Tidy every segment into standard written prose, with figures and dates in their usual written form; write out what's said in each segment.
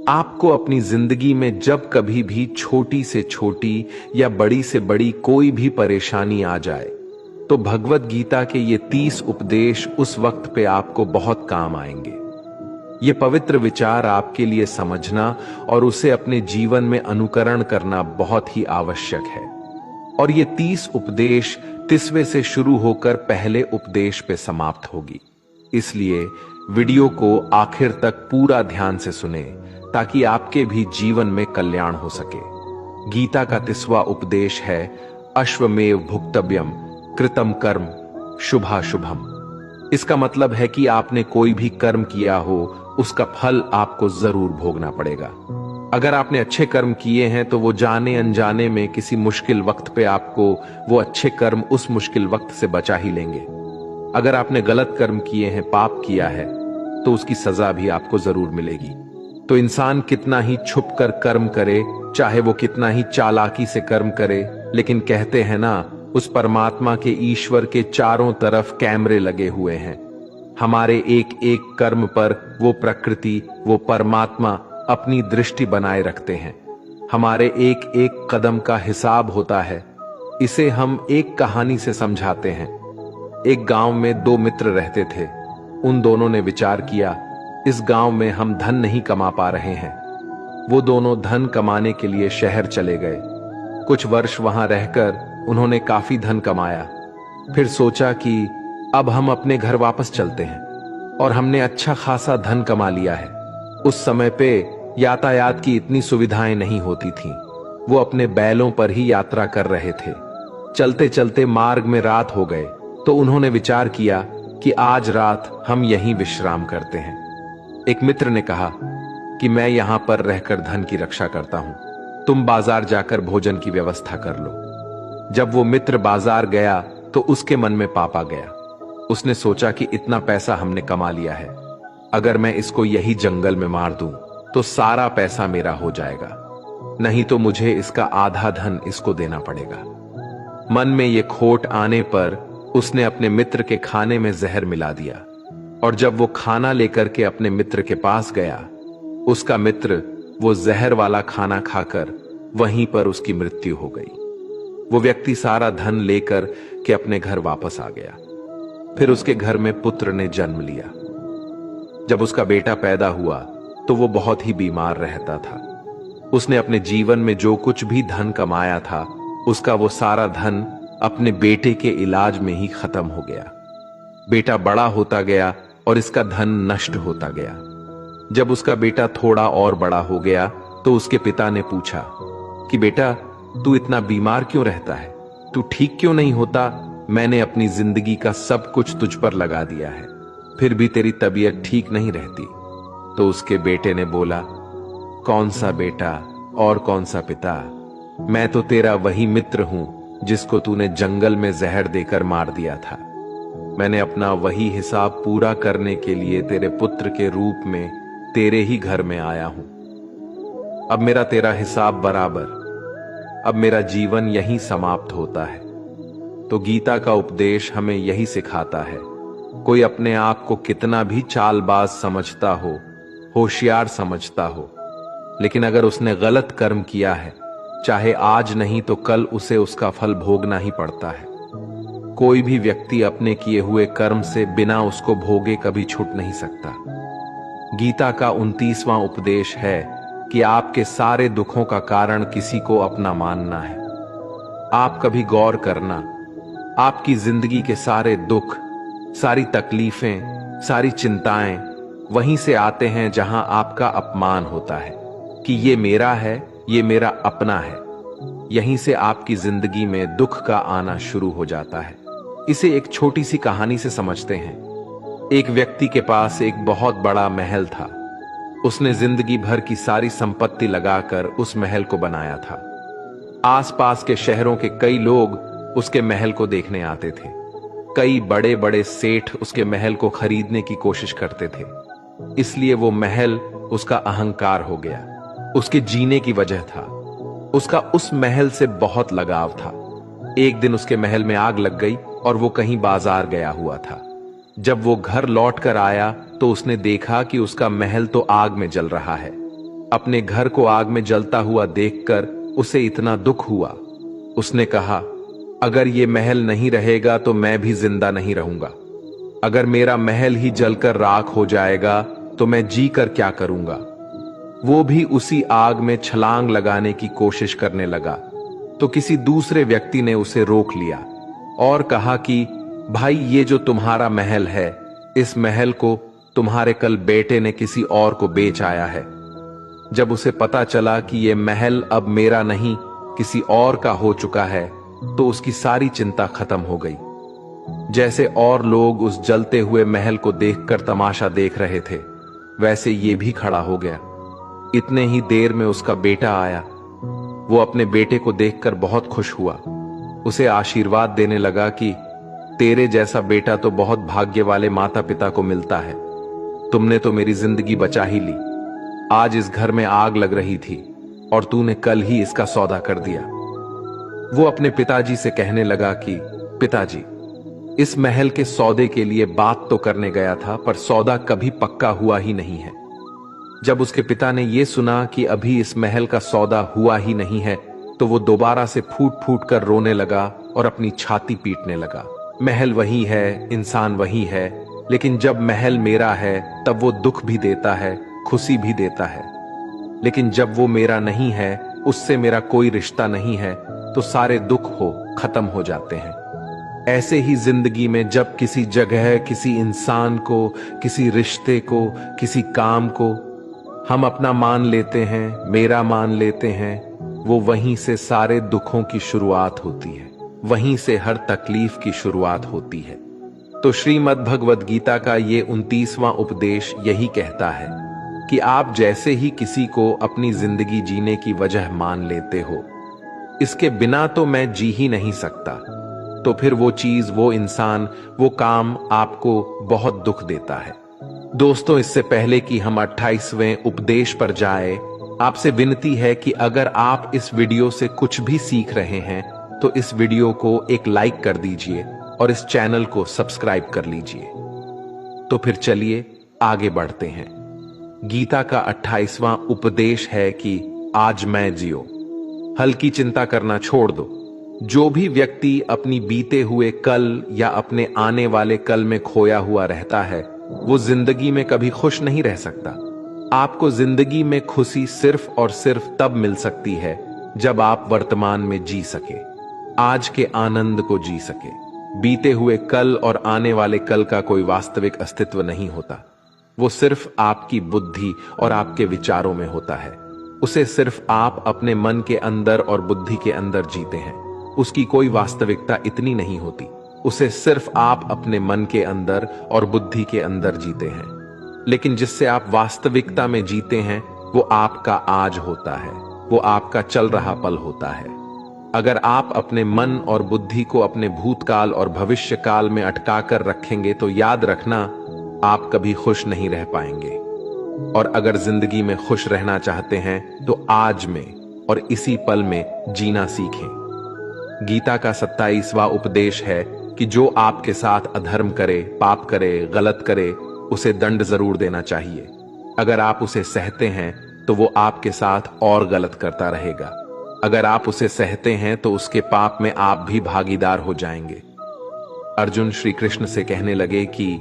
आपको अपनी जिंदगी में जब कभी भी छोटी से छोटी या बड़ी से बड़ी कोई भी परेशानी आ जाए तो भगवत गीता के ये 30 उपदेश उस वक्त पे आपको बहुत काम आएंगे। ये पवित्र विचार आपके लिए समझना और उसे अपने जीवन में अनुकरण करना बहुत ही आवश्यक है। और ये 30 उपदेश 30वें से शुरू होकर पहले उपदेश पे समाप्त होगी। इसलिए वीडियो को आखिर तक पूरा ध्यान से सुने ताकि आपके भी जीवन में कल्याण हो सके। गीता का 30वां उपदेश है अश्वमेव भुक्तव्यम कृतम कर्म शुभाशुभम। इसका मतलब है कि आपने कोई भी कर्म किया हो उसका फल आपको जरूर भोगना पड़ेगा। अगर आपने अच्छे कर्म किए हैं तो वो जाने अनजाने में किसी मुश्किल वक्त पे आपको वो अच्छे कर्म उस मुश्किल वक्त से बचा ही लेंगे। अगर आपने गलत कर्म किए हैं, पाप किया है, तो उसकी सजा भी आपको जरूर मिलेगी। तो इंसान कितना ही छुप कर कर्म करे, चाहे वो कितना ही चालाकी से कर्म करे, लेकिन कहते हैं ना, उस परमात्मा के ईश्वर के चारों तरफ कैमरे लगे हुए हैं। हमारे एक एक कर्म पर वो प्रकृति, वो परमात्मा अपनी दृष्टि बनाए रखते हैं। हमारे एक एक कदम का हिसाब होता है। इसे हम एक कहानी से समझाते हैं। एक गांव में 2 मित्र रहते थे। उन दोनों ने विचार किया, इस गांव में हम धन नहीं कमा पा रहे हैं। वो दोनों धन कमाने के लिए शहर चले गए। कुछ वर्ष वहां रहकर उन्होंने काफी धन कमाया। फिर सोचा कि अब हम अपने घर वापस चलते हैं, और हमने अच्छा खासा धन कमा लिया है। उस समय पे यातायात की इतनी सुविधाएं नहीं होती थीं। वो अपने बैलों पर ही यात्रा कर रहे थे। चलते चलते मार्ग में रात हो गए तो उन्होंने विचार किया कि आज रात हम यहीं विश्राम करते हैं। एक मित्र ने कहा कि मैं यहां पर रहकर धन की रक्षा करता हूं, तुम बाजार जाकर भोजन की व्यवस्था कर लो। जब वो मित्र बाजार गया तो उसके मन में पाप आ गया। उसने सोचा कि इतना पैसा हमने कमा लिया है, अगर मैं इसको यही जंगल में मार दूं तो सारा पैसा मेरा हो जाएगा, नहीं तो मुझे इसका आधा धन इसको देना पड़ेगा। मन में ये खोट आने पर उसने अपने मित्र के खाने में जहर मिला दिया, और जब वो खाना लेकर के अपने मित्र के पास गया, उसका मित्र वो जहर वाला खाना खाकर वहीं पर उसकी मृत्यु हो गई। वो व्यक्ति सारा धन लेकर के अपने घर वापस आ गया। फिर उसके घर में पुत्र ने जन्म लिया। जब उसका बेटा पैदा हुआ तो वो बहुत ही बीमार रहता था। उसने अपने जीवन में जो कुछ भी धन कमाया था उसका वो सारा धन अपने बेटे के इलाज में ही खत्म हो गया। बेटा बड़ा होता गया और इसका धन नष्ट होता गया। जब उसका बेटा थोड़ा और बड़ा हो गया तो उसके पिता ने पूछा कि बेटा, तू इतना बीमार क्यों रहता है? तू ठीक क्यों नहीं होता? मैंने अपनी जिंदगी का सब कुछ तुझ पर लगा दिया है, फिर भी तेरी तबीयत ठीक नहीं रहती। तो उसके बेटे ने बोला, कौन सा बेटा और कौन सा पिता? मैं तो तेरा वही मित्र हूं जिसको तूने जंगल में जहर देकर मार दिया था। मैंने अपना वही हिसाब पूरा करने के लिए तेरे पुत्र के रूप में तेरे ही घर में आया हूं। अब मेरा तेरा हिसाब बराबर। अब मेरा जीवन यहीं समाप्त होता है। तो गीता का उपदेश हमें यही सिखाता है। कोई अपने आप को कितना भी चालबाज समझता हो, होशियार समझता हो, लेकिन अगर उसने गलत कर्म किया है, चाहे आज नहीं तो कल उसे उसका फल भोगना ही पड़ता है। कोई भी व्यक्ति अपने किए हुए कर्म से बिना उसको भोगे कभी छूट नहीं सकता। गीता का 29वां उपदेश है कि आपके सारे दुखों का कारण किसी को अपना मानना है। आप कभी गौर करना, आपकी जिंदगी के सारे दुख, सारी तकलीफें, सारी चिंताएं वहीं से आते हैं जहां आपका अपमान होता है कि ये मेरा है, ये मेरा अपना है। यहीं से आपकी जिंदगी में दुख का आना शुरू हो जाता है। इसे एक छोटी सी कहानी से समझते हैं। एक व्यक्ति के पास एक बहुत बड़ा महल था। उसने जिंदगी भर की सारी संपत्ति लगाकर उस महल को बनाया था। आसपास के शहरों के कई लोग उसके महल को देखने आते थे। कई बड़े बड़े सेठ उसके महल को खरीदने की कोशिश करते थे। इसलिए वो महल उसका अहंकार हो गया, उसके जीने की वजह था। उसका उस महल से बहुत लगाव था। एक दिन उसके महल में आग लग गई और वो कहीं बाजार गया हुआ था। जब वो घर लौट कर आया तो उसने देखा कि उसका महल तो आग में जल रहा है। अपने घर को आग में जलता हुआ देखकर उसे इतना दुख हुआ। उसने कहा, अगर ये महल नहीं रहेगा तो मैं भी जिंदा नहीं रहूंगा। अगर मेरा महल ही जलकर राख हो जाएगा तो मैं जी कर क्या करूंगा। वो भी उसी आग में छलांग लगाने की कोशिश करने लगा तो किसी दूसरे व्यक्ति ने उसे रोक लिया और कहा कि भाई, ये जो तुम्हारा महल है, इस महल को तुम्हारे कल बेटे ने किसी और को बेच आया है। जब उसे पता चला कि ये महल अब मेरा नहीं किसी और का हो चुका है तो उसकी सारी चिंता खत्म हो गई। जैसे और लोग उस जलते हुए महल को देखकर तमाशा देख रहे थे, वैसे ये भी खड़ा हो गया। इतने ही देर में उसका बेटा आया। वो अपने बेटे को देखकर बहुत खुश हुआ। उसे आशीर्वाद देने लगा कि तेरे जैसा बेटा तो बहुत भाग्य वाले माता पिता को मिलता है। तुमने तो मेरी जिंदगी बचा ही ली। आज इस घर में आग लग रही थी और तूने कल ही इसका सौदा कर दिया। वो अपने पिताजी से कहने लगा कि पिताजी, इस महल के सौदे के लिए बात तो करने गया था, पर सौदा कभी पक्का हुआ ही नहीं है। जब उसके पिता ने यह सुना कि अभी इस महल का सौदा हुआ ही नहीं है तो वो दोबारा से फूट फूट कर रोने लगा और अपनी छाती पीटने लगा। महल वही है, इंसान वही है, लेकिन जब महल मेरा है तब वो दुख भी देता है, खुशी भी देता है। लेकिन जब वो मेरा नहीं है, उससे मेरा कोई रिश्ता नहीं है, तो सारे दुख खत्म हो जाते हैं। ऐसे ही जिंदगी में जब किसी जगह, किसी इंसान को, किसी रिश्ते को, किसी काम को हम अपना मान लेते हैं, मेरा मान लेते हैं, वो वहीं से सारे दुखों की शुरुआत होती है, वहीं से हर तकलीफ की शुरुआत होती है। तो श्रीमद् भगवद गीता का ये 29वां उपदेश यही कहता है कि आप जैसे ही किसी को अपनी जिंदगी जीने की वजह मान लेते हो, इसके बिना तो मैं जी ही नहीं सकता, तो फिर वो चीज, वो इंसान, वो काम आपको बहुत दुख देता है। दोस्तों, इससे पहले कि हम 28वें उपदेश पर जाए, आपसे विनती है कि अगर आप इस वीडियो से कुछ भी सीख रहे हैं तो इस वीडियो को एक लाइक कर दीजिए और इस चैनल को सब्सक्राइब कर लीजिए। तो फिर चलिए आगे बढ़ते हैं। गीता का 28वां उपदेश है कि आज मैं जियो। हल्की चिंता करना छोड़ दो। जो भी व्यक्ति अपनी बीते हुए कल या अपने आने वाले कल में खोया हुआ रहता है, वो जिंदगी में कभी खुश नहीं रह सकता। आपको जिंदगी में खुशी सिर्फ और सिर्फ तब मिल सकती है जब आप वर्तमान में जी सके, आज के आनंद को जी सके। बीते हुए कल और आने वाले कल का कोई वास्तविक अस्तित्व नहीं होता। वो सिर्फ आपकी बुद्धि और आपके विचारों में होता है। उसे सिर्फ आप अपने मन के अंदर और बुद्धि के अंदर जीते हैं। उसकी कोई वास्तविकता इतनी नहीं होती। उसे सिर्फ आप अपने मन के अंदर और बुद्धि के अंदर जीते हैं। लेकिन जिससे आप वास्तविकता में जीते हैं, वो आपका आज होता है, वो आपका चल रहा पल होता है। अगर आप अपने मन और बुद्धि को अपने भूतकाल और भविष्य काल में अटका कर रखेंगे तो याद रखना, आप कभी खुश नहीं रह पाएंगे। और अगर जिंदगी में खुश रहना चाहते हैं तो आज में और इसी पल में जीना सीखें। गीता का 27वां उपदेश है कि जो आपके साथ अधर्म करे, पाप करे, गलत करे, उसे दंड जरूर देना चाहिए। अगर आप उसे सहते हैं तो वो आपके साथ और गलत करता रहेगा। अगर आप उसे सहते हैं तो उसके पाप में आप भी भागीदार हो जाएंगे। अर्जुन श्री कृष्ण से कहने लगे कि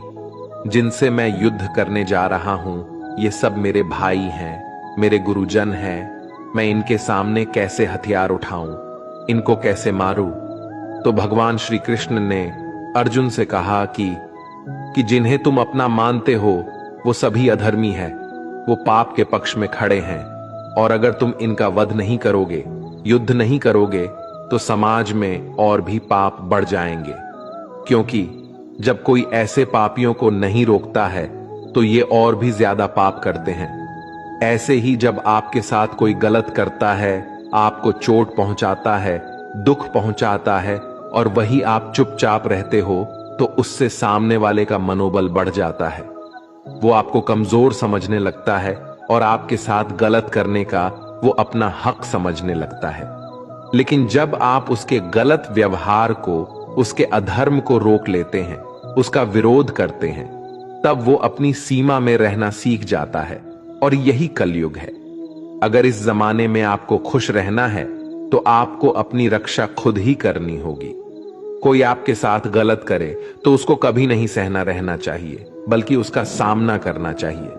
जिनसे मैं युद्ध करने जा रहा हूं, ये सब मेरे भाई हैं, मेरे गुरुजन हैं। मैं इनके सामने कैसे हथियार उठाऊं, इनको कैसे मारूं? तो भगवान श्री कृष्ण ने अर्जुन से कहा कि जिन्हें तुम अपना मानते हो वो सभी अधर्मी हैं, वो पाप के पक्ष में खड़े हैं, और अगर तुम इनका वध नहीं करोगे, युद्ध नहीं करोगे, तो समाज में और भी पाप बढ़ जाएंगे। क्योंकि जब कोई ऐसे पापियों को नहीं रोकता है तो ये और भी ज्यादा पाप करते हैं। ऐसे ही जब आपके साथ कोई गलत करता है, आपको चोट पहुंचाता है, दुख पहुंचाता है, और वही आप चुपचाप रहते हो, तो उससे सामने वाले का मनोबल बढ़ जाता है। वो आपको कमजोर समझने लगता है और आपके साथ गलत करने का वो अपना हक समझने लगता है। लेकिन जब आप उसके गलत व्यवहार को, उसके अधर्म को रोक लेते हैं, उसका विरोध करते हैं, तब वो अपनी सीमा में रहना सीख जाता है। और यही कलयुग है। अगर इस जमाने में आपको खुश रहना है तो आपको अपनी रक्षा खुद ही करनी होगी। कोई आपके साथ गलत करे तो उसको कभी नहीं सहना रहना चाहिए, बल्कि उसका सामना करना चाहिए।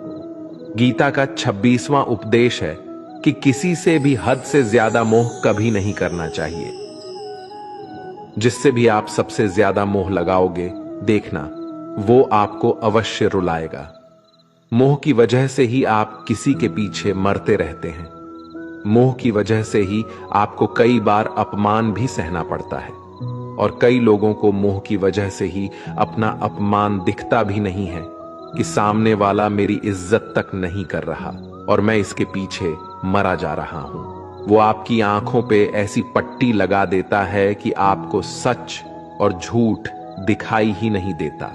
गीता का 26वां उपदेश है कि किसी से भी हद से ज्यादा मोह कभी नहीं करना चाहिए। जिससे भी आप सबसे ज्यादा मोह लगाओगे, देखना वो आपको अवश्य रुलाएगा। मोह की वजह से ही आप किसी के पीछे मरते रहते हैं। मोह की वजह से ही आपको कई बार अपमान भी सहना पड़ता है, और कई लोगों को मोह की वजह से ही अपना अपमान दिखता भी नहीं है कि सामने वाला मेरी इज्जत तक नहीं कर रहा और मैं इसके पीछे मरा जा रहा हूं। वो आपकी आंखों पे ऐसी पट्टी लगा देता है कि आपको सच और झूठ दिखाई ही नहीं देता।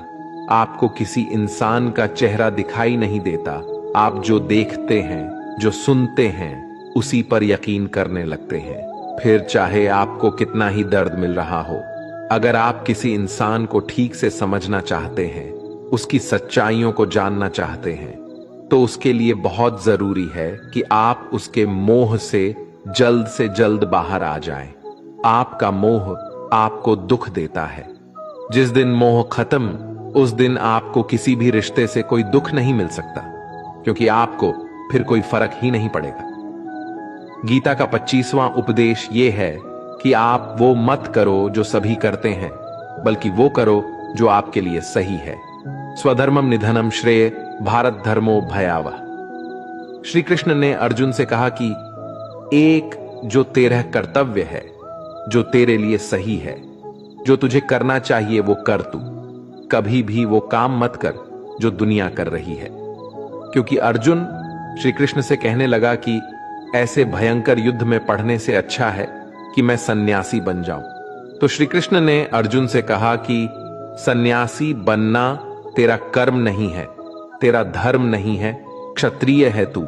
आपको किसी इंसान का चेहरा दिखाई नहीं देता। आप जो देखते हैं, जो सुनते हैं, उसी पर यकीन करने लगते हैं, फिर चाहे आपको कितना ही दर्द मिल रहा हो। अगर आप किसी इंसान को ठीक से समझना चाहते हैं, उसकी सच्चाइयों को जानना चाहते हैं, तो उसके लिए बहुत जरूरी है कि आप उसके मोह से जल्द बाहर आ जाएं। आपका मोह आपको दुख देता है। जिस दिन मोह खत्म, उस दिन आपको किसी भी रिश्ते से कोई दुख नहीं मिल सकता, क्योंकि आपको फिर कोई फर्क ही नहीं पड़ेगा। गीता का 25वां उपदेश यह है कि आप वो मत करो जो सभी करते हैं, बल्कि वो करो जो आपके लिए सही है। स्वधर्मम निधनम श्रेय भारत धर्मो भयावह। श्री कृष्ण ने अर्जुन से कहा कि एक जो तेरा कर्तव्य है, जो तेरे लिए सही है, जो तुझे करना चाहिए वो कर तू। कभी भी वो काम मत कर जो दुनिया कर रही है। क्योंकि अर्जुन श्री कृष्ण से कहने लगा कि ऐसे भयंकर युद्ध में पढ़ने से अच्छा है कि मैं सन्यासी बन जाऊं। तो श्री कृष्ण ने अर्जुन से कहा कि सन्यासी बनना तेरा कर्म नहीं है, तेरा धर्म नहीं है, क्षत्रिय है तू।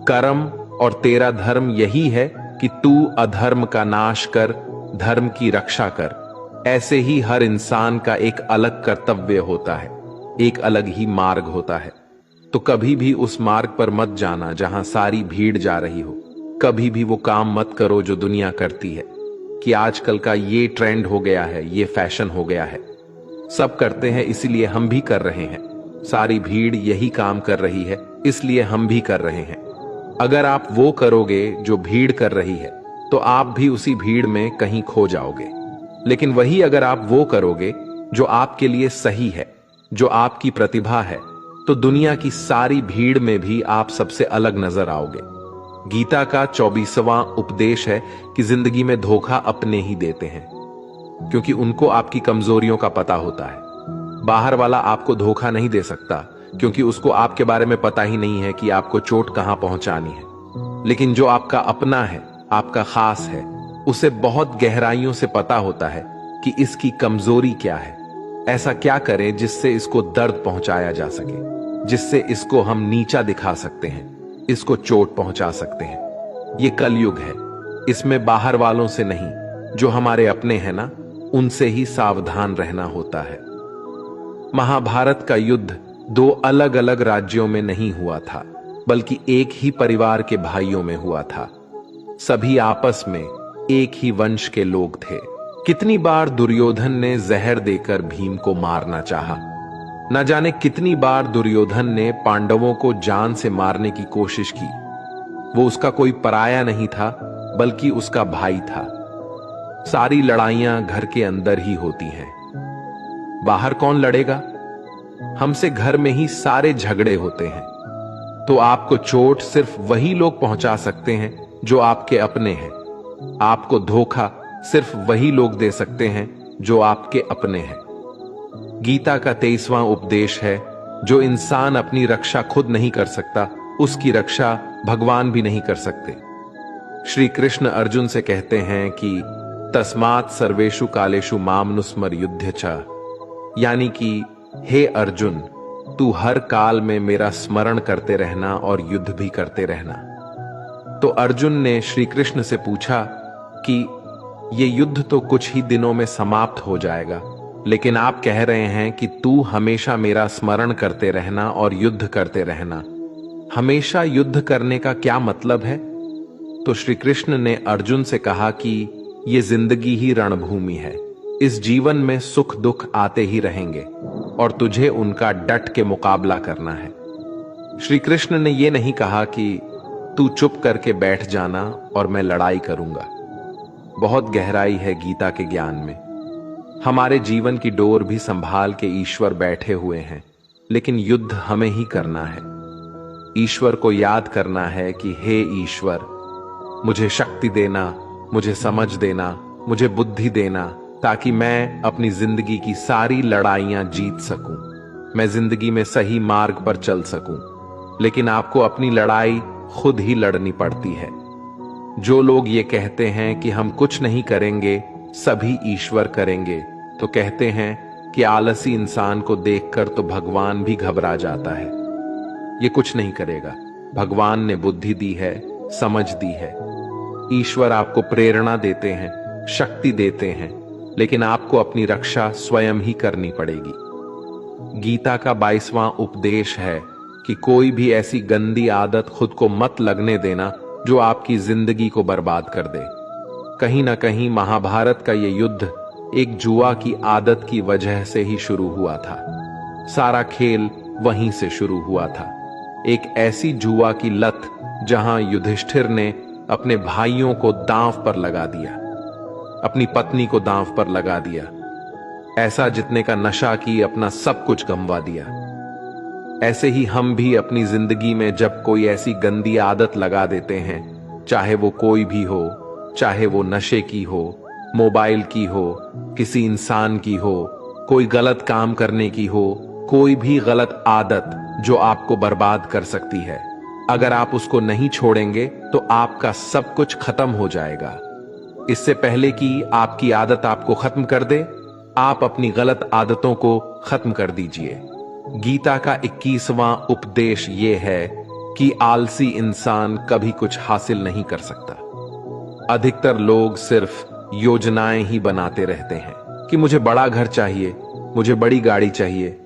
कर्म और तेरा धर्म यही है कि तू अधर्म का नाश कर, धर्म की रक्षा कर। ऐसे ही हर इंसान का एक अलग कर्तव्य होता है, एक अलग ही मार्ग होता है। तो कभी भी उस मार्ग पर मत जाना जहां सारी भीड़ जा रही हो। कभी भी वो काम मत करो जो दुनिया करती है, कि आजकल का ये ट्रेंड हो गया है, ये फैशन हो गया है, सब करते हैं इसलिए हम भी कर रहे हैं। सारी भीड़ यही काम कर रही है इसलिए हम भी कर रहे हैं। अगर आप वो करोगे जो भीड़ कर रही है, तो आप भी उसी भीड़ में कहीं खो जाओगे। लेकिन वही अगर आप वो करोगे जो आपके लिए सही है, जो आपकी प्रतिभा है, तो दुनिया की सारी भीड़ में भी आप सबसे अलग नजर आओगे। गीता का 24वां उपदेश है कि जिंदगी में धोखा अपने ही देते हैं, क्योंकि उनको आपकी कमजोरियों का पता होता है। बाहर वाला आपको धोखा नहीं दे सकता, क्योंकि उसको आपके बारे में पता ही नहीं है कि आपको चोट कहां पहुंचानी है। लेकिन जो आपका अपना है, आपका खास है, उसे बहुत गहराइयों से पता होता है कि इसकी कमजोरी क्या है। ऐसा क्या करें जिससे इसको दर्द पहुंचाया जा सके, जिससे इसको हम नीचा दिखा सकते हैं, इसको चोट पहुंचा सकते हैं। ये कलयुग है, इसमें बाहर वालों से नहीं, जो हमारे अपने हैं ना, उनसे ही सावधान रहना होता है। महाभारत का युद्ध दो अलग अलग राज्यों में नहीं हुआ था, बल्कि एक ही परिवार के भाइयों में हुआ था। सभी आपस में एक ही वंश के लोग थे। कितनी बार दुर्योधन ने जहर देकर भीम को मारना चाहा। न जाने कितनी बार दुर्योधन ने पांडवों को जान से मारने की कोशिश की। वो उसका कोई पराया नहीं था, बल्कि उसका भाई था। सारी लड़ाइयां घर के अंदर ही होती हैं। बाहर कौन लड़ेगा? हमसे घर में ही सारे झगड़े होते हैं। तो आपको चोट सिर्फ वही लोग पहुंचा सकते हैं जो आपके अपने हैं। आपको धोखा सिर्फ वही लोग दे सकते हैं जो आपके अपने हैं। गीता का 23वां उपदेश है, जो इंसान अपनी रक्षा खुद नहीं कर सकता, उसकी रक्षा भगवान भी नहीं कर सकते। श्री कृष्ण अर्जुन से कहते हैं कि तस्मात् सर्वेषु कालेषु माम नुस्मर युध्य च, यानी कि हे अर्जुन, तू हर काल में मेरा स्मरण करते रहना और युद्ध भी करते रहना। तो अर्जुन ने श्री कृष्ण से पूछा कि ये युद्ध तो कुछ ही दिनों में समाप्त हो जाएगा, लेकिन आप कह रहे हैं कि तू हमेशा मेरा स्मरण करते रहना और युद्ध करते रहना, हमेशा युद्ध करने का क्या मतलब है? तो श्री कृष्ण ने अर्जुन से कहा कि ये जिंदगी ही रणभूमि है। इस जीवन में सुख दुख आते ही रहेंगे और तुझे उनका डट के मुकाबला करना है। श्री कृष्ण ने यह नहीं कहा कि तू चुप करके बैठ जाना और मैं लड़ाई करूंगा। बहुत गहराई है गीता के ज्ञान में। हमारे जीवन की डोर भी संभाल के ईश्वर बैठे हुए हैं, लेकिन युद्ध हमें ही करना है। ईश्वर को याद करना है कि हे ईश्वर, मुझे शक्ति देना, मुझे समझ देना, मुझे बुद्धि देना, ताकि मैं अपनी जिंदगी की सारी लड़ाइयां जीत सकूं, मैं जिंदगी में सही मार्ग पर चल सकूं। लेकिन आपको अपनी लड़ाई खुद ही लड़नी पड़ती है। जो लोग ये कहते हैं कि हम कुछ नहीं करेंगे, सभी ईश्वर करेंगे, तो कहते हैं कि आलसी इंसान को देखकर तो भगवान भी घबरा जाता है। ये कुछ नहीं करेगा। भगवान ने बुद्धि दी है, समझ दी है। ईश्वर आपको प्रेरणा देते हैं, शक्ति देते हैं, लेकिन आपको अपनी रक्षा स्वयं ही करनी पड़ेगी। गीता का 22वां उपदेश है कि कोई भी ऐसी गंदी आदत खुद को मत लगने देना जो आपकी जिंदगी को बर्बाद कर दे। कहीं ना कहीं महाभारत का ये युद्ध एक जुआ की आदत की वजह से ही शुरू हुआ था। सारा खेल वहीं से शुरू हुआ था। एक ऐसी जुआ की लत जहां युधिष्ठिर ने अपने भाइयों को दांव पर लगा दिया, अपनी पत्नी को दांव पर लगा दिया, ऐसा जितने का नशा की अपना सब कुछ गंवा दिया। ऐसे ही हम भी अपनी जिंदगी में जब कोई ऐसी गंदी आदत लगा देते हैं, चाहे वो कोई भी हो, चाहे वो नशे की हो, मोबाइल की हो, किसी इंसान की हो, कोई गलत काम करने की हो, कोई भी गलत आदत जो आपको बर्बाद कर सकती है, अगर आप उसको नहीं छोड़ेंगे तो आपका सब कुछ खत्म हो जाएगा। इससे पहले कि आपकी आदत आपको खत्म कर दे, आप अपनी गलत आदतों को खत्म कर दीजिए। गीता का 21वां उपदेश यह है कि आलसी इंसान कभी कुछ हासिल नहीं कर सकता। अधिकतर लोग सिर्फ योजनाएं ही बनाते रहते हैं कि मुझे बड़ा घर चाहिए, मुझे बड़ी गाड़ी चाहिए,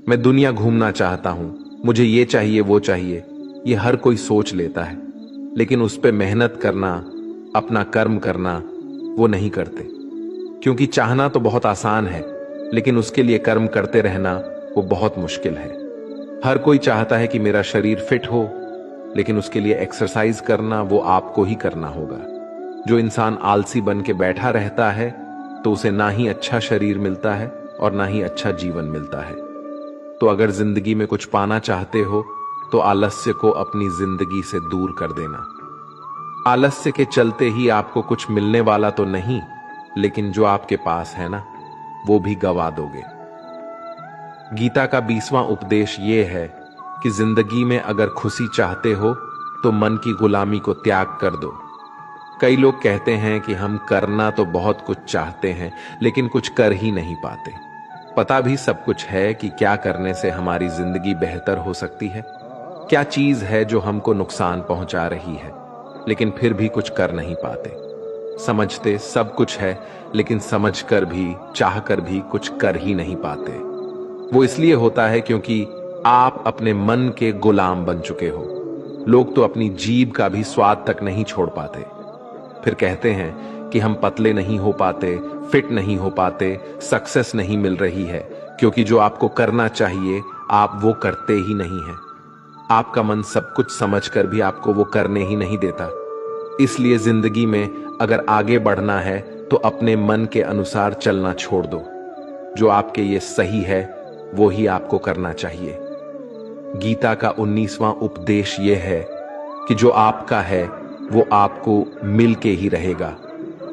मैं दुनिया घूमना चाहता हूं, मुझे ये चाहिए वो चाहिए। ये हर कोई सोच लेता है, लेकिन उस पे मेहनत करना, अपना कर्म करना वो नहीं करते। क्योंकि चाहना तो बहुत आसान है, लेकिन उसके लिए कर्म करते रहना वो बहुत मुश्किल है। हर कोई चाहता है कि मेरा शरीर फिट हो, लेकिन उसके लिए एक्सरसाइज करना वो आपको ही करना होगा। जो इंसान आलसी बन के बैठा रहता है तो उसे ना ही अच्छा शरीर मिलता है और ना ही अच्छा जीवन मिलता है। तो अगर जिंदगी में कुछ पाना चाहते हो तो आलस्य को अपनी जिंदगी से दूर कर देना। आलस्य के चलते ही आपको कुछ मिलने वाला तो नहीं, लेकिन जो आपके पास है ना, वो भी गवा दोगे। गीता का 20वां उपदेश ये है कि जिंदगी में अगर खुशी चाहते हो तो मन की गुलामी को त्याग कर दो। कई लोग कहते हैं कि हम करना तो बहुत कुछ चाहते हैं, लेकिन कुछ कर ही नहीं पाते। पता भी सब कुछ है कि क्या करने से हमारी जिंदगी बेहतर हो सकती है, क्या चीज है जो हमको नुकसान पहुंचा रही है, लेकिन फिर भी कुछ कर नहीं पाते। समझते सब कुछ है, लेकिन समझकर भी, चाहकर भी कुछ कर ही नहीं पाते। वो इसलिए होता है क्योंकि आप अपने मन के गुलाम बन चुके हो। लोग तो अपनी जीभ का भी स्वाद तक नहीं छोड़ पाते। फिर कहते हैं कि हम पतले नहीं हो पाते, फिट नहीं हो पाते, सक्सेस नहीं मिल रही है, क्योंकि जो आपको करना चाहिए आप वो करते ही नहीं हैं। आपका मन सब कुछ समझकर भी आपको वो करने ही नहीं देता। इसलिए जिंदगी में अगर आगे बढ़ना है तो अपने मन के अनुसार चलना छोड़ दो। जो आपके लिए सही है वो ही आपको करना चाहिए। गीता का 19वां उपदेश यह है कि जो आपका है वो आपको मिल के ही रहेगा,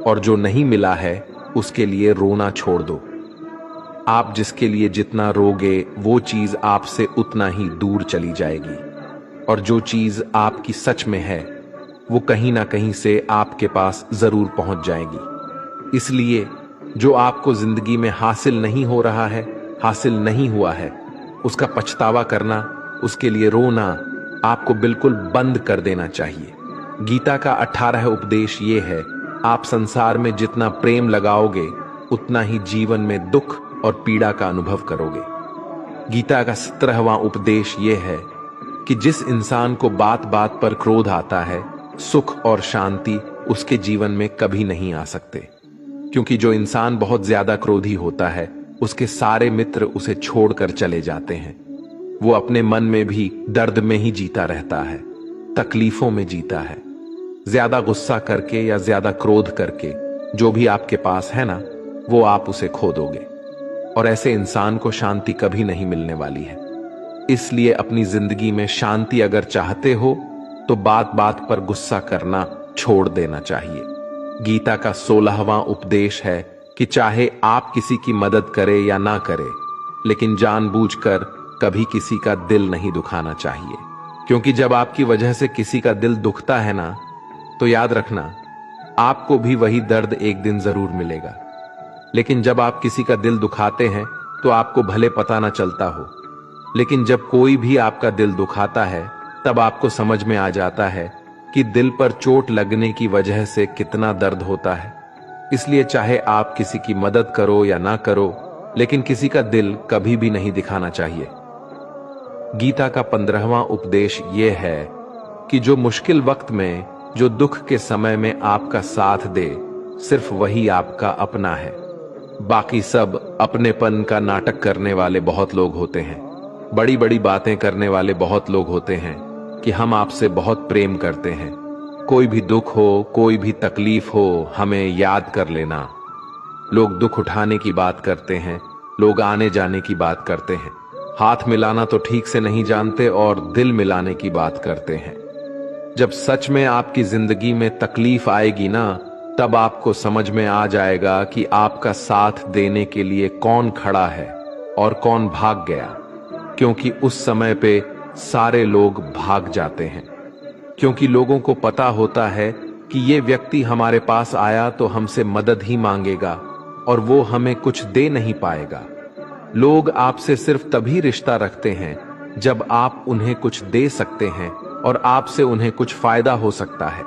और जो नहीं मिला है उसके लिए रोना छोड़ दो। आप जिसके लिए जितना रोगे वो चीज आपसे उतना ही दूर चली जाएगी, और जो चीज आपकी सच में है वो कहीं ना कहीं से आपके पास जरूर पहुंच जाएगी। इसलिए जो आपको जिंदगी में हासिल नहीं हो रहा है, हासिल नहीं हुआ है, उसका पछतावा करना, उसके लिए रोना आपको बिल्कुल बंद कर देना चाहिए। गीता का 18 उपदेश ये है, आप संसार में जितना प्रेम लगाओगे उतना ही जीवन में दुख और पीड़ा का अनुभव करोगे। गीता का 17वां उपदेश ये है क्योंकि जिस इंसान को बात बात पर क्रोध आता है, सुख और शांति उसके जीवन में कभी नहीं आ सकते। क्योंकि जो इंसान बहुत ज्यादा क्रोधी होता है, उसके सारे मित्र उसे छोड़कर चले जाते हैं। वो अपने मन में भी दर्द में ही जीता रहता है, तकलीफों में जीता है। ज्यादा गुस्सा करके या ज्यादा क्रोध करके जो भी आपके पास है ना, वो आप उसे खो दोगे और ऐसे इंसान को शांति कभी नहीं मिलने वाली है। इसलिए अपनी जिंदगी में शांति अगर चाहते हो तो बात बात पर गुस्सा करना छोड़ देना चाहिए। गीता का 16वां उपदेश है कि चाहे आप किसी की मदद करें या ना करें, लेकिन जानबूझकर कभी किसी का दिल नहीं दुखाना चाहिए। क्योंकि जब आपकी वजह से किसी का दिल दुखता है ना, तो याद रखना आपको भी वही दर्द एक दिन जरूर मिलेगा। लेकिन जब आप किसी का दिल दुखाते हैं तो आपको भले पता ना चलता हो, लेकिन जब कोई भी आपका दिल दुखाता है तब आपको समझ में आ जाता है कि दिल पर चोट लगने की वजह से कितना दर्द होता है। इसलिए चाहे आप किसी की मदद करो या ना करो, लेकिन किसी का दिल कभी भी नहीं दिखाना चाहिए। गीता का 15वां उपदेश यह है कि जो मुश्किल वक्त में, जो दुख के समय में आपका साथ दे, सिर्फ वही आपका अपना है। बाकी सब अपनेपन का नाटक करने वाले बहुत लोग होते हैं, बड़ी बड़ी बातें करने वाले बहुत लोग होते हैं कि हम आपसे बहुत प्रेम करते हैं। कोई भी दुख हो, कोई भी तकलीफ हो, हमें याद कर लेना। लोग दुख उठाने की बात करते हैं, लोग आने जाने की बात करते हैं, हाथ मिलाना तो ठीक से नहीं जानते और दिल मिलाने की बात करते हैं। जब सच में आपकी जिंदगी में तकलीफ आएगी ना, तब आपको समझ में आ जाएगा कि आपका साथ देने के लिए कौन खड़ा है और कौन भाग गया। क्योंकि उस समय पे सारे लोग भाग जाते हैं, क्योंकि लोगों को पता होता है कि ये व्यक्ति हमारे पास आया तो हमसे मदद ही मांगेगा और वो हमें कुछ दे नहीं पाएगा। लोग आपसे सिर्फ तभी रिश्ता रखते हैं जब आप उन्हें कुछ दे सकते हैं और आपसे उन्हें कुछ फायदा हो सकता है।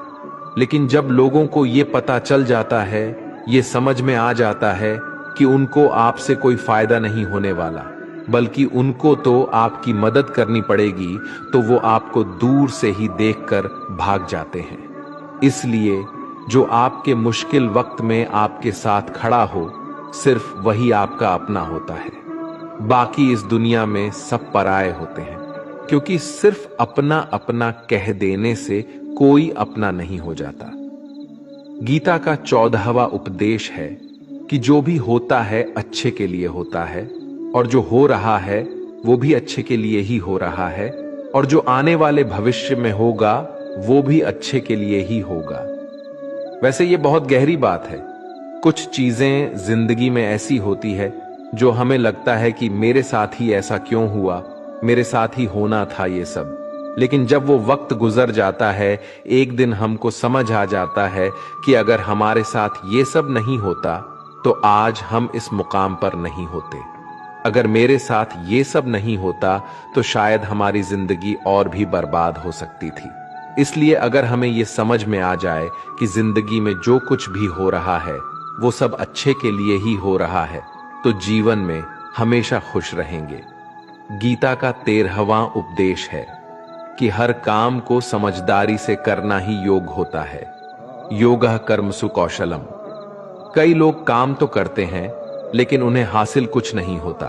लेकिन जब लोगों को ये पता चल जाता है, ये समझ में आ जाता है कि उनको आपसे कोई फायदा नहीं होने वाला, बल्कि उनको तो आपकी मदद करनी पड़ेगी, तो वो आपको दूर से ही देखकर भाग जाते हैं। इसलिए जो आपके मुश्किल वक्त में आपके साथ खड़ा हो, सिर्फ वही आपका अपना होता है। बाकी इस दुनिया में सब पराये होते हैं, क्योंकि सिर्फ अपना अपना कह देने से कोई अपना नहीं हो जाता। गीता का 14वां उपदेश है कि जो भी होता है अच्छे के लिए होता है, और जो हो रहा है वो भी अच्छे के लिए ही हो रहा है, और जो आने वाले भविष्य में होगा वो भी अच्छे के लिए ही होगा। वैसे ये बहुत गहरी बात है। कुछ चीजें जिंदगी में ऐसी होती है जो हमें लगता है कि मेरे साथ ही ऐसा क्यों हुआ, मेरे साथ ही होना था ये सब। लेकिन जब वो वक्त गुजर जाता है, एक दिन हमको समझ आ जाता है कि अगर हमारे साथ ये सब नहीं होता तो आज हम इस मुकाम पर नहीं होते। अगर मेरे साथ ये सब नहीं होता तो शायद हमारी जिंदगी और भी बर्बाद हो सकती थी। इसलिए अगर हमें ये समझ में आ जाए कि जिंदगी में जो कुछ भी हो रहा है वो सब अच्छे के लिए ही हो रहा है, तो जीवन में हमेशा खुश रहेंगे। गीता का 13वां उपदेश है कि हर काम को समझदारी से करना ही योग होता है। योगः कर्मसु कौशलम। कई लोग काम तो करते हैं लेकिन उन्हें हासिल कुछ नहीं होता।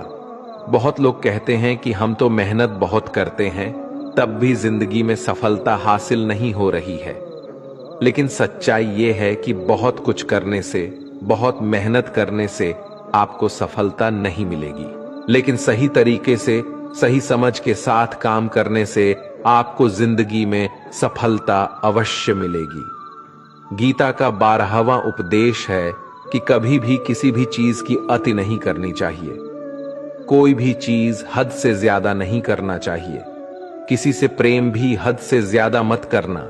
बहुत लोग कहते हैं कि हम तो मेहनत बहुत करते हैं, तब भी जिंदगी में सफलता हासिल नहीं हो रही है। लेकिन सच्चाई यह है कि बहुत कुछ करने से, बहुत मेहनत करने से आपको सफलता नहीं मिलेगी, लेकिन सही तरीके से, सही समझ के साथ काम करने से आपको जिंदगी में सफलता अवश्य मिलेगी। गीता का 12वां उपदेश है कि कभी भी किसी भी चीज की अति नहीं करनी चाहिए। कोई भी चीज हद से ज्यादा नहीं करना चाहिए। किसी से प्रेम भी हद से ज्यादा मत करना,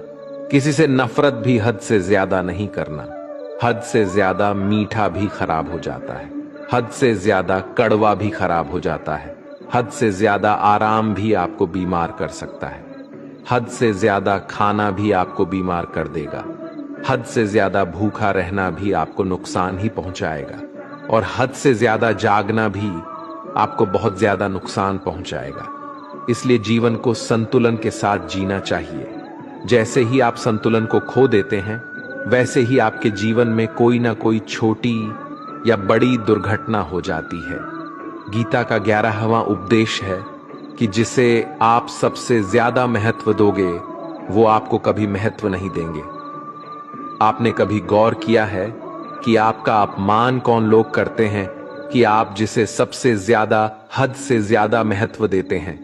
किसी से नफरत भी हद से ज्यादा नहीं करना। हद से ज्यादा मीठा भी खराब हो जाता है, हद से ज्यादा कड़वा भी खराब हो जाता है, हद से ज्यादा आराम भी आपको बीमार कर सकता है, हद से ज्यादा खाना भी आपको बीमार कर देगा, हद से ज्यादा भूखा रहना भी आपको नुकसान ही पहुंचाएगा, और हद से ज्यादा जागना भी आपको बहुत ज्यादा नुकसान पहुंचाएगा। इसलिए जीवन को संतुलन के साथ जीना चाहिए। जैसे ही आप संतुलन को खो देते हैं, वैसे ही आपके जीवन में कोई ना कोई छोटी या बड़ी दुर्घटना हो जाती है। गीता का 11वां उपदेश है कि जिसे आप सबसे ज्यादा महत्व दोगे, वो आपको कभी महत्व नहीं देंगे। आपने कभी गौर किया है कि आपका अपमान कौन लोग करते हैं कि आप जिसे सबसे ज्यादा, हद से ज्यादा महत्व देते हैं?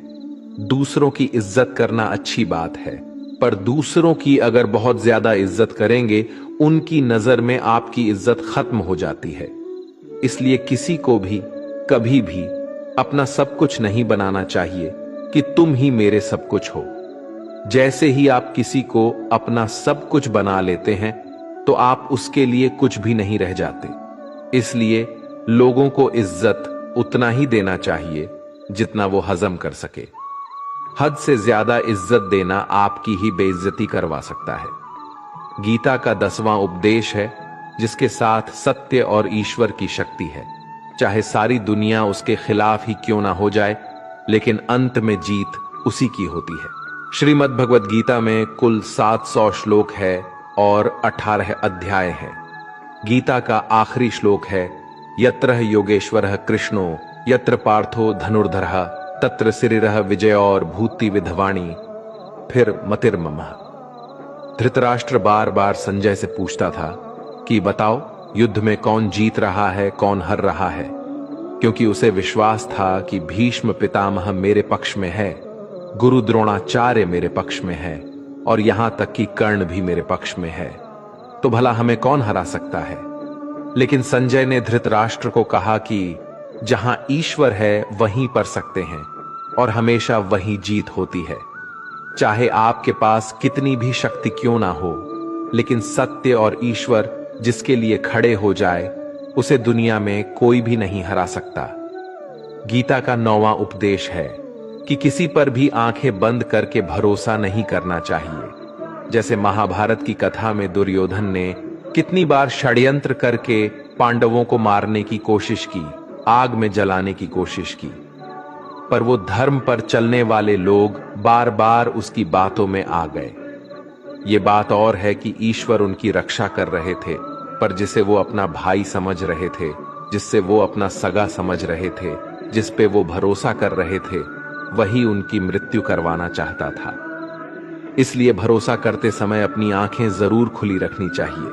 दूसरों की इज्जत करना अच्छी बात है, पर दूसरों की अगर बहुत ज्यादा इज्जत करेंगे, उनकी नजर में आपकी इज्जत खत्म हो जाती है। इसलिए किसी को भी कभी भी अपना सब कुछ नहीं बनाना चाहिए कि तुम ही मेरे सब कुछ हो। जैसे ही आप किसी को अपना सब कुछ बना लेते हैं, तो आप उसके लिए कुछ भी नहीं रह जाते। इसलिए लोगों को इज्जत उतना ही देना चाहिए जितना वो हजम कर सके। हद से ज्यादा इज्जत देना आपकी ही बेइज्जती करवा सकता है। गीता का 10वां उपदेश है जिसके साथ सत्य और ईश्वर की शक्ति है। चाहे सारी दुनिया उसके खिलाफ ही क्यों ना हो जाए, लेकिन अंत में जीत उसी की होती है। श्रीमद् भगवद गीता में कुल 700 श्लोक है और 18 अध्याय हैं। गीता का आखिरी श्लोक है, यत्र योगेश्वरः कृष्णो यत्र पार्थो धनुर्धरः तत्र सिरिरः विजय और भूति विधवाणी फिर मतिर्ममः। धृतराष्ट्र बार बार संजय से पूछता था कि बताओ, युद्ध में कौन जीत रहा है, कौन हार रहा है, क्योंकि उसे विश्वास था कि भीष्म पितामह मेरे पक्ष में है, गुरु द्रोणाचार्य मेरे पक्ष में है और यहां तक कि कर्ण भी मेरे पक्ष में है, तो भला हमें कौन हरा सकता है। लेकिन संजय ने धृतराष्ट्र को कहा कि जहां ईश्वर है वहीं पर सकते हैं और हमेशा वहीं जीत होती है। चाहे आपके पास कितनी भी शक्ति क्यों ना हो, लेकिन सत्य और ईश्वर जिसके लिए खड़े हो जाए, उसे दुनिया में कोई भी नहीं हरा सकता। गीता का 9वां उपदेश है कि किसी पर भी आंखें बंद करके भरोसा नहीं करना चाहिए। जैसे महाभारत की कथा में दुर्योधन ने कितनी बार षड्यंत्र करके पांडवों को मारने की कोशिश की, आग में जलाने की कोशिश की, पर वो धर्म पर चलने वाले लोग बार बार उसकी बातों में आ गए। ये बात और है कि ईश्वर उनकी रक्षा कर रहे थे, पर जिसे वो अपना भाई समझ रहे थे, जिससे वो अपना सगा समझ रहे थे, जिस पे वो भरोसा कर रहे थे, वही उनकी मृत्यु करवाना चाहता था। इसलिए भरोसा करते समय अपनी आंखें जरूर खुली रखनी चाहिए।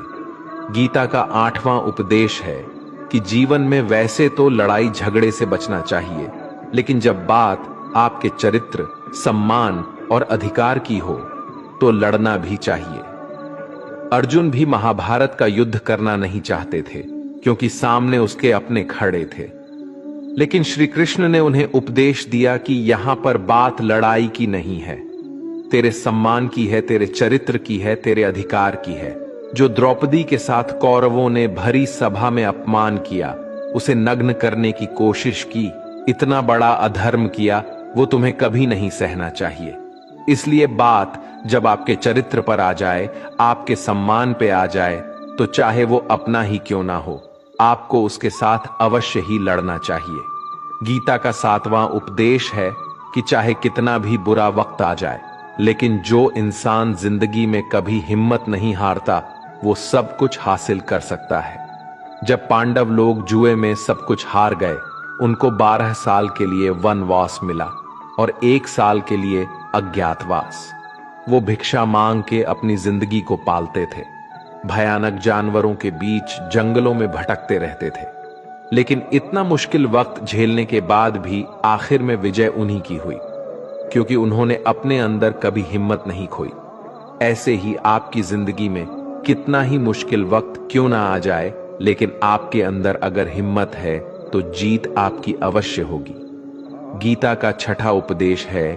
गीता का 8वां उपदेश है कि जीवन में वैसे तो लड़ाई झगड़े से बचना चाहिए, लेकिन जब बात आपके चरित्र, सम्मान और अधिकार की हो, तो लड़ना भी चाहिए। अर्जुन भी महाभारत का युद्ध करना नहीं चाहते थे, क्योंकि सामने उसके अपने खड़े थे। लेकिन श्री कृष्ण ने उन्हें उपदेश दिया कि यहां पर बात लड़ाई की नहीं है, तेरे सम्मान की है, तेरे चरित्र की है, तेरे अधिकार की है। जो द्रौपदी के साथ कौरवों ने भरी सभा में अपमान किया, उसे नग्न करने की कोशिश की, इतना बड़ा अधर्म किया, वो तुम्हें कभी नहीं सहना चाहिए। इसलिए बात जब आपके चरित्र पर आ जाए, आपके सम्मान पे आ जाए, तो चाहे वो अपना ही क्यों ना हो, आपको उसके साथ अवश्य ही लड़ना चाहिए। गीता का 7वां उपदेश है कि चाहे कितना भी बुरा वक्त आ जाए, लेकिन जो इंसान जिंदगी में कभी हिम्मत नहीं हारता, वो सब कुछ हासिल कर सकता है। जब पांडव लोग जुए में सब कुछ हार गए, उनको 12 साल के लिए वनवास मिला और 1 साल के लिए अज्ञातवास। वो भिक्षा मांग के अपनी जिंदगी को पालते थे, भयानक जानवरों के बीच जंगलों में भटकते रहते थे। लेकिन इतना मुश्किल वक्त झेलने के बाद भी आखिर में विजय उन्हीं की हुई, क्योंकि उन्होंने अपने अंदर कभी हिम्मत नहीं खोई। ऐसे ही आपकी जिंदगी में कितना ही मुश्किल वक्त क्यों ना आ जाए, लेकिन आपके अंदर अगर हिम्मत है तो जीत आपकी अवश्य होगी। गीता का 6ठा उपदेश है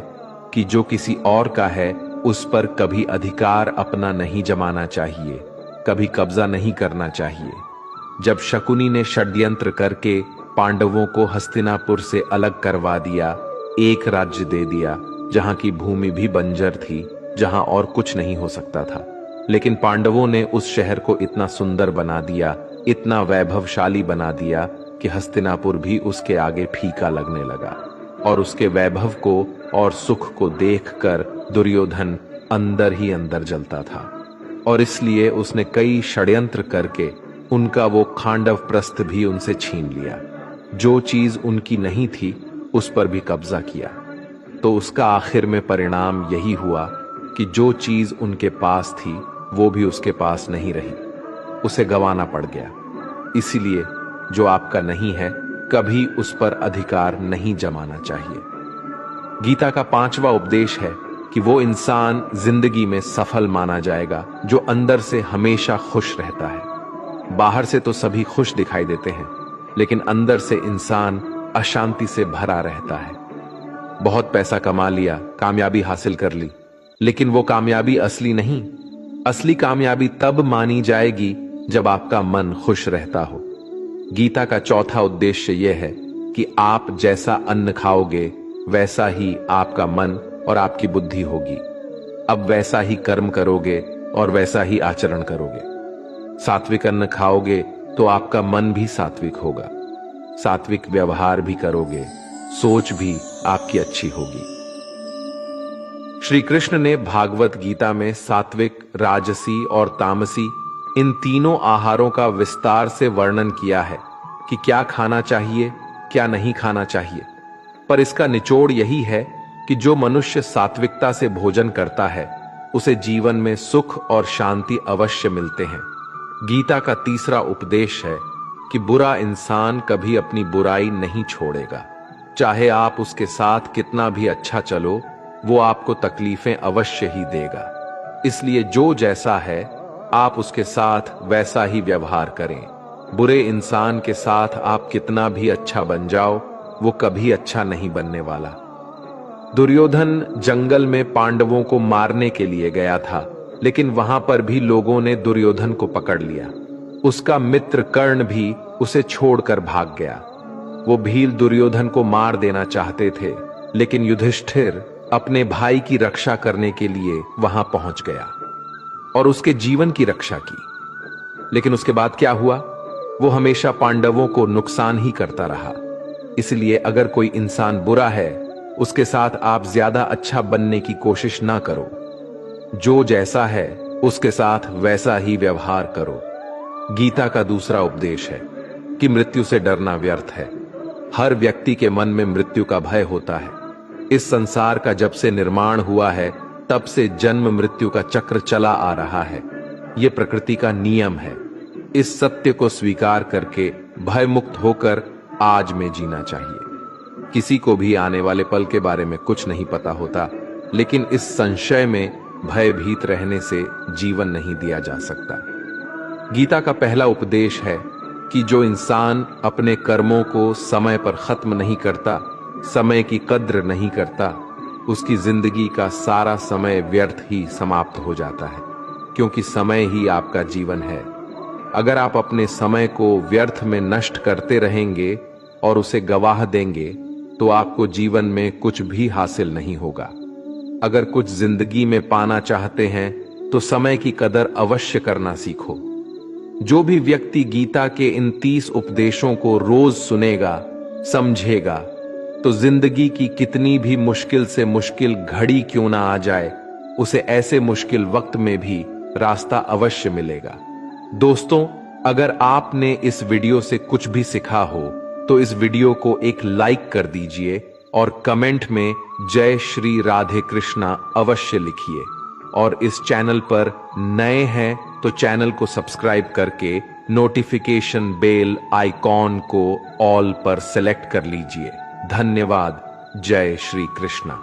कि जो किसी और का है, उस पर कभी अधिकार अपना नहीं जमाना चाहिए, कभी कब्जा नहीं करना चाहिए। जब शकुनी ने षड्यंत्र करके पांडवों को हस्तिनापुर से अलग करवा दिया, एक राज्य दे दिया जहां की भूमि भी बंजर थी, जहां और कुछ नहीं हो सकता था, लेकिन पांडवों ने उस शहर को इतना सुंदर बना दिया, इतना वैभवशाली बना दिया कि हस्तिनापुर भी उसके आगे फीका लगने लगा और उसके वैभव को और सुख को देखकर दुर्योधन अंदर ही अंदर जलता था और इसलिए उसने कई षड्यंत्र करके उनका वो खांडव प्रस्थ भी उनसे छीन लिया। जो चीज उनकी नहीं थी उस पर भी कब्जा किया। तो उसका आखिर में परिणाम यही हुआ कि जो चीज उनके पास थी वो भी उसके पास नहीं रही, उसे गंवाना पड़ गया। इसीलिए जो आपका नहीं है कभी उस पर अधिकार नहीं जमाना चाहिए। गीता का 5वां उपदेश है कि वो इंसान जिंदगी में सफल माना जाएगा जो अंदर से हमेशा खुश रहता है। बाहर से तो सभी खुश दिखाई देते हैं, लेकिन अंदर से इंसान अशांति से भरा रहता है। बहुत पैसा कमा लिया, कामयाबी हासिल कर ली, लेकिन वो कामयाबी असली नहीं। असली कामयाबी तब मानी जाएगी जब आपका मन खुश रहता हो। गीता का 4था उद्देश्य यह है कि आप जैसा अन्न खाओगे वैसा ही आपका मन और आपकी बुद्धि होगी। अब वैसा ही कर्म करोगे और वैसा ही आचरण करोगे। सात्विक अन्न खाओगे तो आपका मन भी सात्विक होगा, सात्विक व्यवहार भी करोगे, सोच भी आपकी अच्छी होगी। श्री कृष्ण ने भागवत गीता में सात्विक, राजसी और तामसी इन तीनों आहारों का विस्तार से वर्णन किया है कि क्या खाना चाहिए, क्या नहीं खाना चाहिए। पर इसका निचोड़ यही है कि जो मनुष्य सात्विकता से भोजन करता है उसे जीवन में सुख और शांति अवश्य मिलते हैं। गीता का 3रा उपदेश है कि बुरा इंसान कभी अपनी बुराई नहीं छोड़ेगा। चाहे आप उसके साथ कितना भी अच्छा चलो, वो आपको तकलीफें अवश्य ही देगा। इसलिए जो जैसा है आप उसके साथ वैसा ही व्यवहार करें। बुरे इंसान के साथ आप कितना भी अच्छा बन जाओ, वो कभी अच्छा नहीं बनने वाला। दुर्योधन जंगल में पांडवों को मारने के लिए गया था, लेकिन वहां पर भी लोगों ने दुर्योधन को पकड़ लिया। उसका मित्र कर्ण भी उसे छोड़कर भाग गया। वो भील दुर्योधन को मार देना चाहते थे, लेकिन युधिष्ठिर अपने भाई की रक्षा करने के लिए वहां पहुंच गया और उसके जीवन की रक्षा की। लेकिन उसके बाद क्या हुआ? वो हमेशा पांडवों को नुकसान ही करता रहा। इसलिए अगर कोई इंसान बुरा है, उसके साथ आप ज्यादा अच्छा बनने की कोशिश ना करो। जो जैसा है उसके साथ वैसा ही व्यवहार करो। गीता का 2रा उपदेश है कि मृत्यु से डरना व्यर्थ है। हर व्यक्ति के मन में मृत्यु का भय होता है। इस संसार का जब से निर्माण हुआ है तब से जन्म मृत्यु का चक्र चला आ रहा है। यह प्रकृति का नियम है। इस सत्य को स्वीकार करके भय मुक्त होकर आज में जीना चाहिए। किसी को भी आने वाले पल के बारे में कुछ नहीं पता होता, लेकिन इस संशय में भयभीत रहने से जीवन नहीं दिया जा सकता। गीता का पहला उपदेश है कि जो इंसान अपने कर्मों को समय पर खत्म नहीं करता, समय की कद्र नहीं करता, उसकी जिंदगी का सारा समय व्यर्थ ही समाप्त हो जाता है, क्योंकि समय ही आपका जीवन है। अगर आप अपने समय को व्यर्थ में नष्ट करते रहेंगे और उसे गवाह देंगे तो आपको जीवन में कुछ भी हासिल नहीं होगा। अगर कुछ जिंदगी में पाना चाहते हैं तो समय की कदर अवश्य करना सीखो। जो भी व्यक्ति गीता के इन 30 उपदेशों को रोज सुनेगा, समझेगा, तो जिंदगी की कितनी भी मुश्किल से मुश्किल घड़ी क्यों ना आ जाए, उसे ऐसे मुश्किल वक्त में भी रास्ता अवश्य मिलेगा। दोस्तों, अगर आपने इस वीडियो से कुछ भी सीखा हो तो इस वीडियो को एक लाइक कर दीजिए और कमेंट में जय श्री राधे कृष्णा अवश्य लिखिए। और इस चैनल पर नए हैं तो चैनल को सब्सक्राइब करके नोटिफिकेशन बेल आइकॉन को ऑल पर सेलेक्ट कर लीजिए। धन्यवाद। जय श्री कृष्णा।